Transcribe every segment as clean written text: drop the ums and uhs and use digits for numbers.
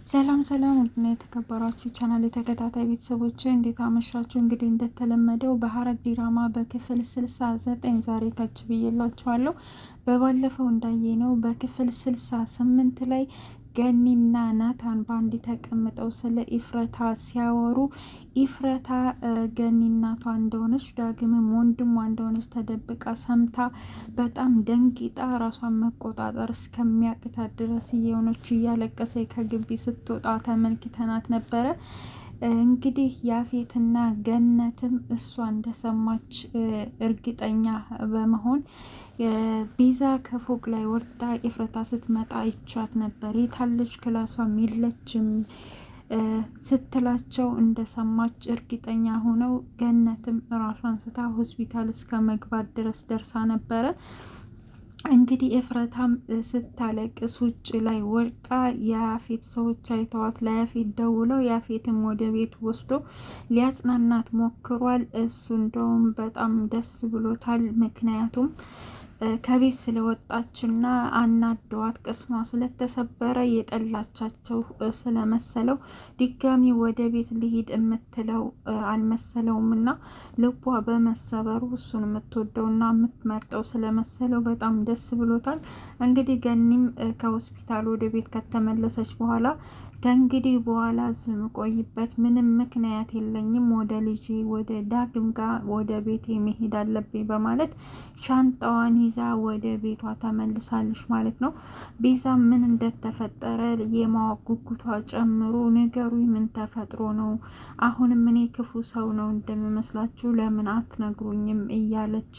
ሰላም ሰላም ውድና የተከበራችሁ ቻናል የተከታታይ ቤተሰቦች እንዴት አመሻችሁ? እንግዲህ እንደተለመደው በሐረግ ድራማ በክፍል 69 ዛሬ ከች ብዬላችኋለሁ። በባለፈው እንዳየነው በክፍል 68 ላይ ገኒና ናታን ባንድ ተቀምጠው ስለ ኢፍረታ ሲያወሩ ኢፍረታ ገኒ እናቷ እንደሆነች ዳግምም ወንድሟ እንደሆነች ተደብቃ ሰምታ በጣም ደንጊጣ ራሷን መቆጣጠር እስከሚያቅታት ድረስ እየሆነች እያለቀሰ ከግቢ ስትወጣ ተመልክተናት ነበረ። እንግዲህ ያፌትና ገነትም እሷ እንደሰማች እርግጠኛ በመሆን ቤዛ ከፎቅ ላይ ወርዳ ኤፍረታ ስትመጣ ይቻት ነበር። የታለች ክላሷም የለችም ስትላቸው እንደሰማች እርግጠኛ ሆነው ገነትም ራሷን ስታ ሆስፒታል እስከ መግባት ድረስ ደርሳ ነበረ። እንግዲህ ኤፍረታም ስታለቅስ ውጭ ላይ ወድቃ የያፌት ሰዎች አይተዋት ለያፌት ደውለው ያፌትም ወደ ቤት ወስዶ ሊያጽናናት ሞክሯል። እሱ እንደውም በጣም ደስ ብሎታል። ምክንያቱም ከቤት ስለወጣችና አናደዋት ቅስሟ ስለተሰበረ የጠላቻቸው ስለመሰለው ድጋሚ ወደ ቤት ሊሄድ የምትለው አልመሰለውም እና ልቧ በመሰበሩ እሱን የምትወደውና የምትመርጠው ስለመሰለው በጣም ደስ ብሎታል። እንግዲህ ገኒም ከሆስፒታል ወደ ቤት ከተመለሰች በኋላ ከእንግዲህ በኋላ ዝም ቆይበት ምንም ምክንያት የለኝም፣ ወደ ልጄ ወደ ዳግም ጋር ወደ ቤቴ መሄድ አለብኝ በማለት ሻንጣዋን ይዛ ወደ ቤቷ ተመልሳለች ማለት ነው። ቤዛ ምን እንደተፈጠረ የማወቅ ጉጉቷ ጨምሮ ነገሩኝ፣ ምን ተፈጥሮ ነው? አሁንም እኔ ክፉ ሰው ነው እንደሚመስላችሁ ለምን አትነግሩኝም? እያለች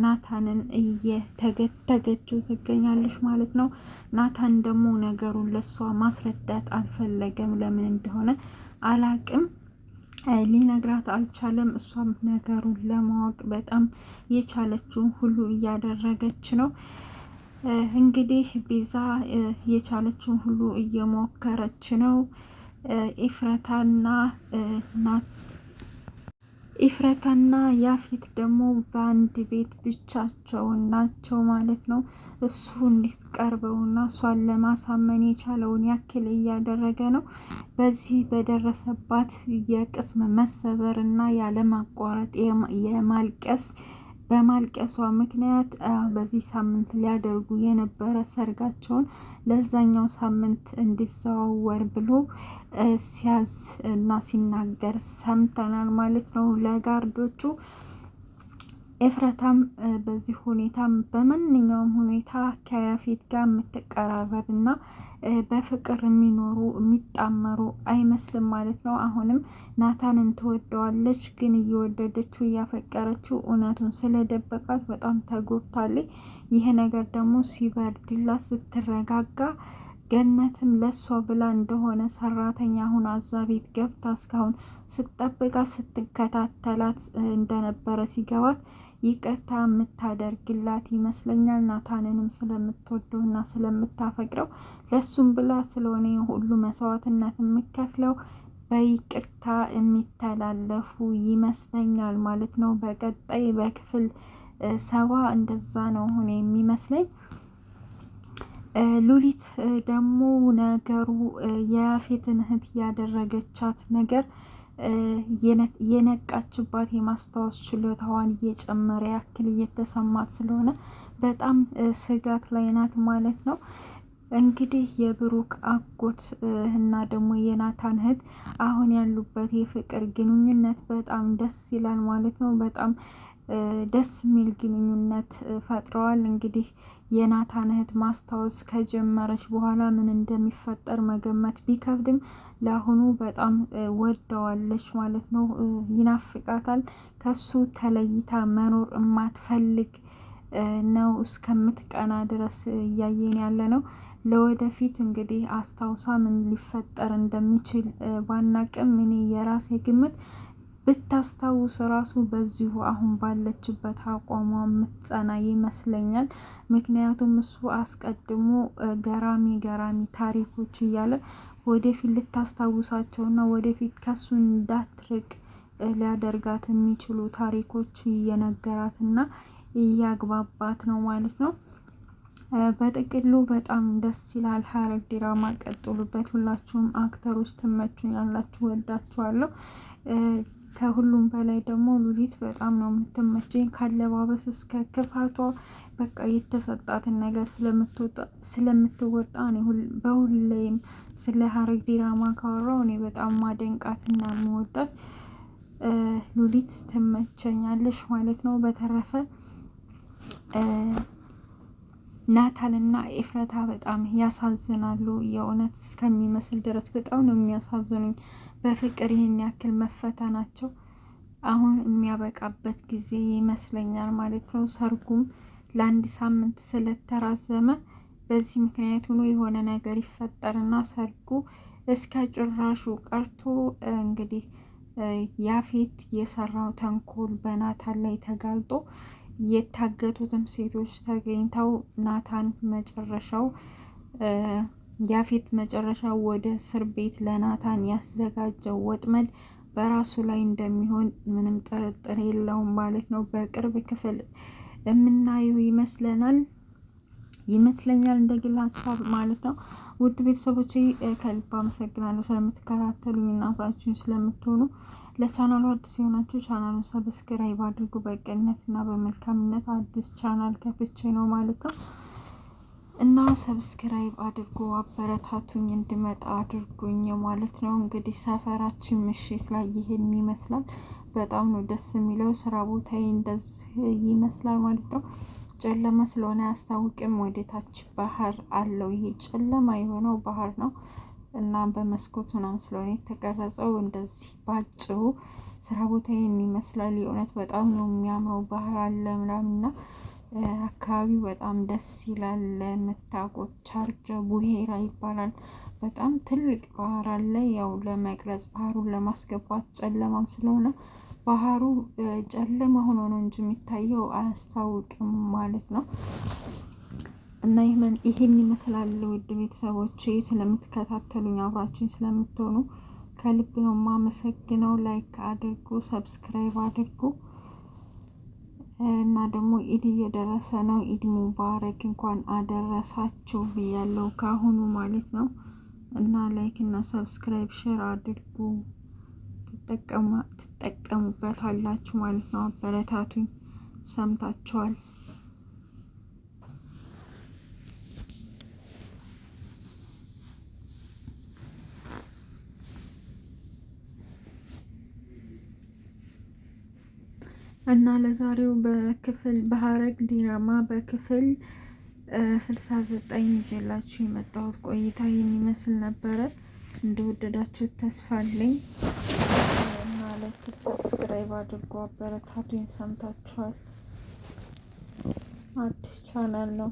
ናታንን እየተገተገችው ትገኛለች ማለት ነው። ናታን ደግሞ ነገሩን ለሷ ማስረዳት አልፈለገም። ለምን እንደሆነ አላቅም፣ ሊነግራት አልቻለም። እሷም ነገሩን ለማወቅ በጣም የቻለችውን ሁሉ እያደረገች ነው። እንግዲህ ቤዛ የቻለችውን ሁሉ እየሞከረች ነው። ኢፍረታና ያፌት ደግሞ በአንድ ቤት ብቻቸውን ናቸው ማለት ነው። እሱ እንዲቀርበውና እሷን ለማሳመን የቻለውን ያክል እያደረገ ነው። በዚህ በደረሰባት የቅስም መሰበር እና ያለማቋረጥ የማልቀስ በማልቀሷ ምክንያት በዚህ ሳምንት ሊያደርጉ የነበረ ሰርጋቸውን ለዛኛው ሳምንት እንዲዘዋወር ብሎ ሲያዝ እና ሲናገር ሰምተናል ማለት ነው ለጋርዶቹ። ኤፍረታም በዚህ ሁኔታም በማንኛውም ሁኔታ ከያፌት ጋር የምትቀራረብ እና በፍቅር የሚኖሩ የሚጣመሩ አይመስልም ማለት ነው። አሁንም ናታንን ትወደዋለች፣ ግን እየወደደችው እያፈቀረችው እውነቱን ስለደበቃት በጣም ተጎድታለች። ይህ ነገር ደግሞ ሲበርድላት ስትረጋጋ ገነትም ለሷ ብላ እንደሆነ ሰራተኛ አሁን አዛ ቤት ገብታ እስካሁን ስትጠብቃት ስትከታተላት እንደነበረ ሲገባት ይቅርታ የምታደርግላት ይመስለኛል። ናታንንም ስለምትወደው እና ስለምታፈቅረው ለሱም ብላ ስለሆነ ሁሉ መስዋዕትነት የምከፍለው በይቅርታ የሚተላለፉ ይመስለኛል ማለት ነው። በቀጣይ በክፍል 70 እንደዛ ነው ሆነ የሚመስለኝ። ሉሊት ደግሞ ነገሩ የያፌትን እህት ያደረገቻት ነገር የነቃችባት የማስታወስ ችሎታዋን እየጨመረ ያክል እየተሰማት ስለሆነ በጣም ስጋት ላይ ናት ማለት ነው። እንግዲህ የብሩክ አጎት እና ደግሞ የናታን እህት አሁን ያሉበት የፍቅር ግንኙነት በጣም ደስ ይላል ማለት ነው። በጣም ደስ የሚል ግንኙነት ፈጥረዋል። እንግዲህ የናታን እህት ማስታወስ ከጀመረች በኋላ ምን እንደሚፈጠር መገመት ቢከብድም ለአሁኑ በጣም ወደዋለች ማለት ነው። ይናፍቃታል። ከሱ ተለይታ መኖር የማትፈልግ ነው እስከምትቀና ድረስ እያየን ያለ ነው። ለወደፊት እንግዲህ አስታውሳ ምን ሊፈጠር እንደሚችል ባናቅም እኔ የራሴ ግምት ብታስታውስ ራሱ በዚሁ አሁን ባለችበት አቋሟ የምትጸና ይመስለኛል። ምክንያቱም እሱ አስቀድሞ ገራሚ ገራሚ ታሪኮች እያለ ወደፊት ልታስታውሳቸውና ወደፊት ከሱ እንዳትርቅ ሊያደርጋት የሚችሉ ታሪኮች እየነገራትና እያግባባት ነው ማለት ነው። በጥቅሉ በጣም ደስ ይላል ሐረግ ድራማ። ቀጥሉበት። ሁላችሁም አክተሮች ትመቹኛላችሁ፣ ወዳችኋለሁ። ከሁሉም በላይ ደግሞ ሉሊት በጣም ነው የምትመቸኝ። ካለባበስ እስከ ክፋቷ በቃ የተሰጣትን ነገር ስለምትወጣ እኔ በሁሌም ስለ ሐረግ ድራማ ካወራው እኔ በጣም ማደንቃትና የምወዳት ሉሊት ትመቸኛለሽ ማለት ነው። በተረፈ ናታንና ኤፍረታ በጣም ያሳዝናሉ። የእውነት እስከሚመስል ድረስ በጣም ነው የሚያሳዝኑኝ። በፍቅር ይህን ያክል መፈተናቸው አሁን የሚያበቃበት ጊዜ ይመስለኛል ማለት ነው። ሰርጉም ለአንድ ሳምንት ስለተራዘመ በዚህ ምክንያት ሆኖ የሆነ ነገር ይፈጠርና ሰርጉ እስከ ጭራሹ ቀርቶ እንግዲህ ያፌት የሰራው ተንኮል በናታን ላይ ተጋልጦ የታገቱትም ሴቶች ተገኝተው ናታን መጨረሻው ያፌት መጨረሻው ወደ እስር ቤት ለናታን ያዘጋጀው ወጥመድ በራሱ ላይ እንደሚሆን ምንም ጥርጥር የለውም ማለት ነው። በቅርብ ክፍል የምናየው ይመስለኛል እንደ ግል ሀሳብ ማለት ነው። ውድ ቤተሰቦቼ ከልብ አመሰግናለሁ ስለምትከታተሉኝ እና አብራችሁኝ ስለምትሆኑ። ለቻናሉ አዲስ የሆናችሁ ቻናሉን ሰብስክራይብ አድርጉ። በቅንነት እና በመልካምነት አዲስ ቻናል ከፍቼ ነው ማለት ነው እና ሰብስክራይብ አድርጉ፣ አበረታቱኝ፣ እንድመጣ አድርጉኝ ማለት ነው። እንግዲህ ሰፈራችን ምሽት ላይ ይሄን ይመስላል። በጣም ነው ደስ የሚለው። ስራ ቦታዬ እንደዚህ ይመስላል ማለት ነው። ጨለማ ስለሆነ አያስታውቅም። ወደታች ባህር አለው። ይሄ ጨለማ የሆነው ባህር ነው እና በመስኮት ምናምን ስለሆነ የተቀረጸው እንደዚህ ባጭሩ ስራ ቦታዬን ይመስላል። የእውነት በጣም ነው የሚያምረው። ባህር አለ ምናምንና አካባቢው በጣም ደስ ይላል። የምታውቁት ቻርጀ ቡሄራ ይባላል። በጣም ትልቅ ባህር አለ። ያው ለመቅረጽ ባህሩን ለማስገባት ጨለማም ስለሆነ ባህሩ ጨለማ ሆኖ ነው እንጂ የሚታየው አያስታውቅም ማለት ነው። እና ይሄን ይመስላል። ውድ ቤተሰቦቼ ስለምትከታተሉኝ አብራችሁኝ ስለምትሆኑ ከልብ ነው የማመሰግነው። ላይክ አድርጉ፣ ሰብስክራይብ አድርጉ እና ደግሞ ኢድ እየደረሰ ነው። ኢድ ሙባረክ፣ እንኳን አደረሳችሁ ብያለሁ ካሁኑ ማለት ነው። እና ላይክ እና ሰብስክራይብ ሼር አድርጉ፣ ትጠቀሙበታላችሁ ማለት ነው። አበረታቱኝ። ሰምታችኋል። እና ለዛሬው በሐረግ ድራማ በክፍል 69 ይዤላችሁ የመጣሁት ቆይታ የሚመስል ነበረ። እንደወደዳችሁ ተስፋ አለኝ እና ላይክ ሰብስክራይብ አድርጎ አበረታቱኝ። ሰምታችኋል። አዲስ ቻናል ነው።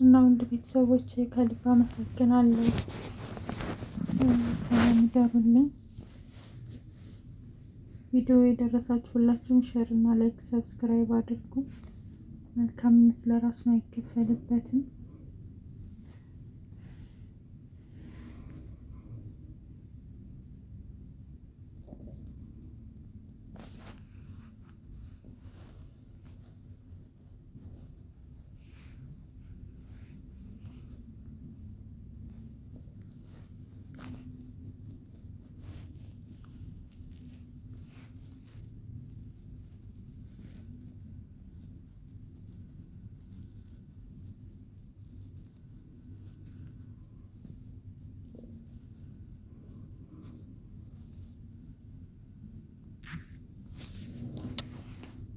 እና ውድ ቤተሰቦች ከልብ አመሰግናለሁ። ሰላም ይደሩልኝ። ቪዲዮ የደረሳችሁ ሁላችሁም ሼር እና ላይክ ሰብስክራይብ አድርጉ። መልካምነት ለራስ ነው፣ አይከፈልበትም።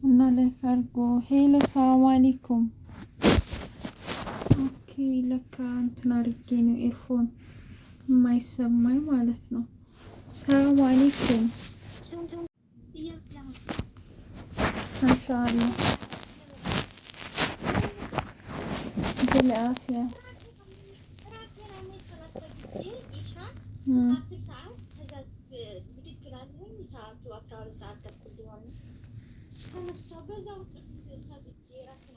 እና ላይክ አድርጎ ሄሎ፣ ሰላም አለይኩም። ኦኬ ለካ እንትን አድርጌ ነው ኤርፎን የማይሰማኝ ማለት ነው። ሰላም አለይኩም። ኢንሻአላህ بالعافية 10 ሰዓት ከዛ ብድግ እላለሁኝ ሰዓቱ 12 ሰዓት ተኩል ሊሆን ተነሳሁ በዛው ጥርስ ሰግጄ ራሴን